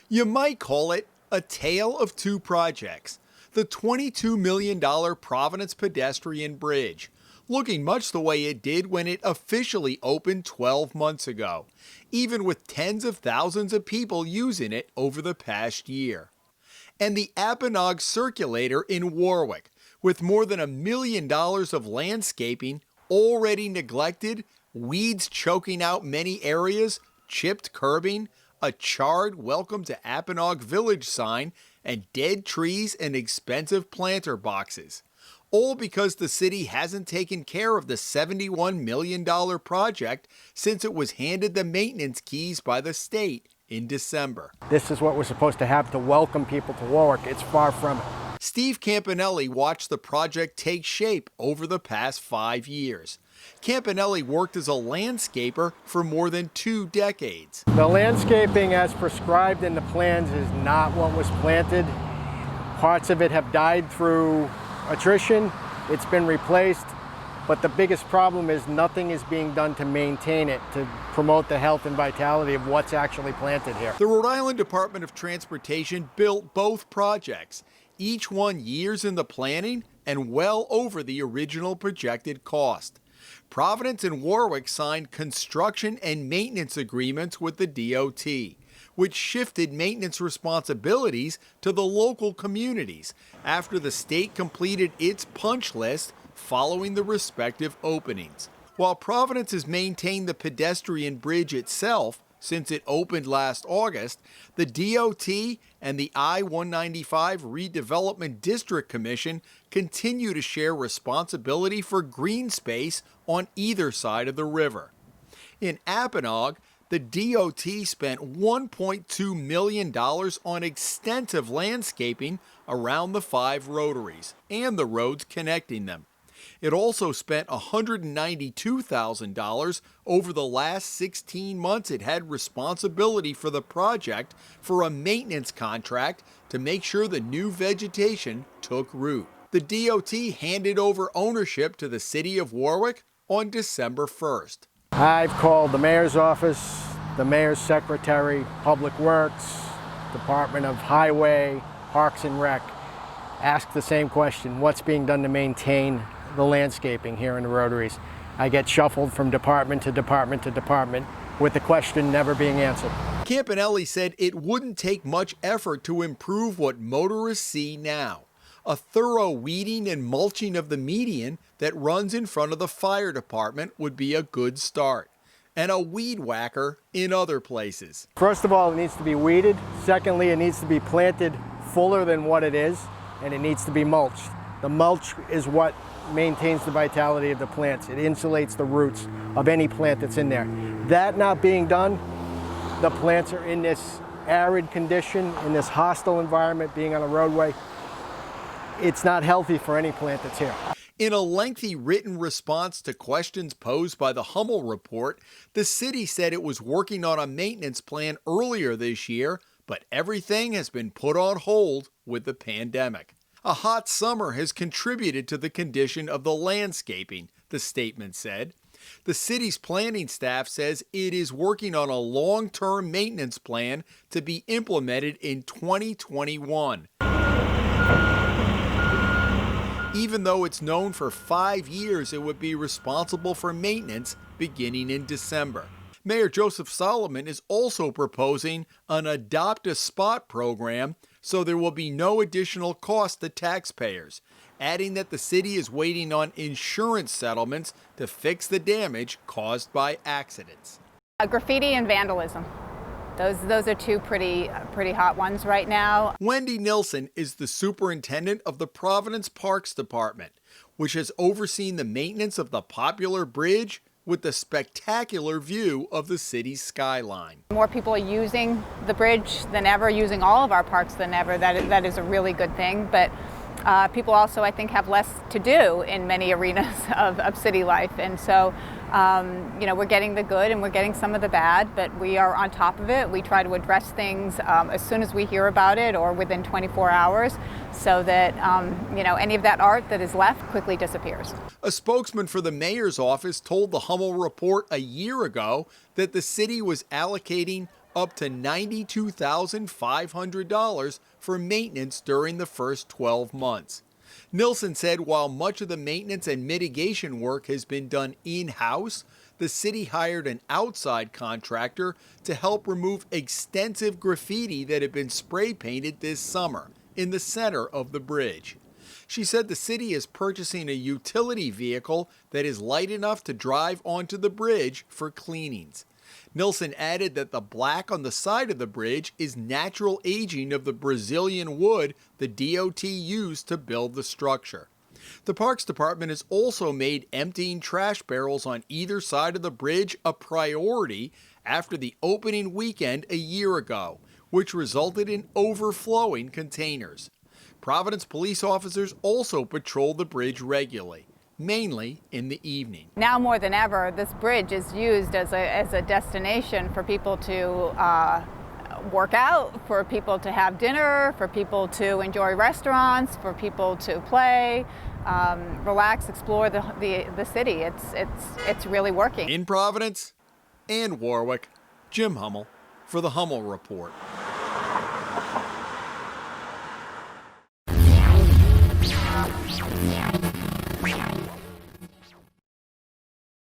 You might call it a tale of two projects. The $22 million Providence Pedestrian Bridge, looking much the way it did when it officially opened 12 months ago, even with tens of thousands of people using it over the past year. And the Apponaug Circulator in Warwick, with more than $1 million of landscaping already neglected, weeds choking out many areas, chipped curbing, a charred "Welcome to Apponaug Village" sign, and dead trees and expensive planter boxes. All because the city hasn't taken care of the $71 million project since it was handed the maintenance keys by the state in December. This is what we're supposed to have to welcome people to Warwick. It's far from it. Steve Campanelli watched the project take shape over the past 5 years. Campanelli worked as a landscaper for more than 2 decades. The landscaping as prescribed in the plans is not what was planted. Parts of it have died through attrition. It's been replaced. But the biggest problem is nothing is being done to maintain it, to promote the health and vitality of what's actually planted here. The Rhode Island Department of Transportation built both projects, each one years in the planning and well over the original projected cost. Providence and Warwick signed construction and maintenance agreements with the DOT, which shifted maintenance responsibilities to the local communities after the state completed its punch list following the respective openings. While Providence has maintained the pedestrian bridge itself since it opened last August, the DOT and the I-195 Redevelopment District Commission continue to share responsibility for green space on either side of the river. In Apponaug, the DOT spent $1.2 million on extensive landscaping around the 5 rotaries and the roads connecting them. It also spent $192,000 over the last 16 months it had responsibility for the project for a maintenance contract to make sure the new vegetation took root. The DOT handed over ownership to the city of Warwick on December 1st. I've called the mayor's office, the mayor's secretary, Public Works, Department of Highway, Parks and Rec, asked the same question: what's being done to maintain the landscaping here in the rotaries? I get shuffled from department to department to department with the question never being answered. Campanelli said it wouldn't take much effort to improve what motorists see now: a thorough weeding and mulching of the median that runs in front of the fire department would be a good start, and a weed whacker in other places. First of all, it needs to be weeded. Secondly, it needs to be planted fuller than what it is, and it needs to be mulched. The mulch is what maintains the vitality of the plants. It insulates the roots of any plant that's in there. That not being done, the plants are in this arid condition, in this hostile environment, being on a roadway. It's not healthy for any plant that's here. In a lengthy written response to questions posed by the Hummel Report, the city said it was working on a maintenance plan earlier this year, but everything has been put on hold with the pandemic. A hot summer has contributed to the condition of the landscaping, the statement said. The city's planning staff says it is working on a long-term maintenance plan to be implemented in 2021. Even though it's known for 5 years it would be responsible for maintenance beginning in December. Mayor Joseph Solomon is also proposing an Adopt a Spot program so there will be no additional cost to taxpayers, adding that the city is waiting on insurance settlements to fix the damage caused by accidents. Graffiti and vandalism. Those are two pretty hot ones right now. Wendy Nilsson is the superintendent of the Providence Parks Department, which has overseen the maintenance of the popular bridge with the spectacular view of the city's skyline. More people are using the bridge than ever, using all of our parks than ever. That is a really good thing. But people also, I think, have less to do in many arenas of city life. And so, we're getting the good and we're getting some of the bad, but we are on top of it. We try to address things as soon as we hear about it or within 24 hours so that, any of that art that is left quickly disappears. A spokesman for the mayor's office told the Hummel Report a year ago that the city was allocating up to $92,500 for maintenance during the first 12 months. Nilsson said while much of the maintenance and mitigation work has been done in-house, the city hired an outside contractor to help remove extensive graffiti that had been spray painted this summer in the center of the bridge. She said the city is purchasing a utility vehicle that is light enough to drive onto the bridge for cleanings. Nilsson added that the black on the side of the bridge is natural aging of the Brazilian wood the DOT used to build the structure. The Parks Department has also made emptying trash barrels on either side of the bridge a priority after the opening weekend a year ago, which resulted in overflowing containers. Providence police officers also patrol the bridge regularly, mainly in the evening. Now more than ever, this bridge is used as a destination for people to work out, for people to have dinner, for people to enjoy restaurants, for people to play, relax, explore the city. It's really working. In Providence and Warwick, Jim Hummel for the Hummel Report.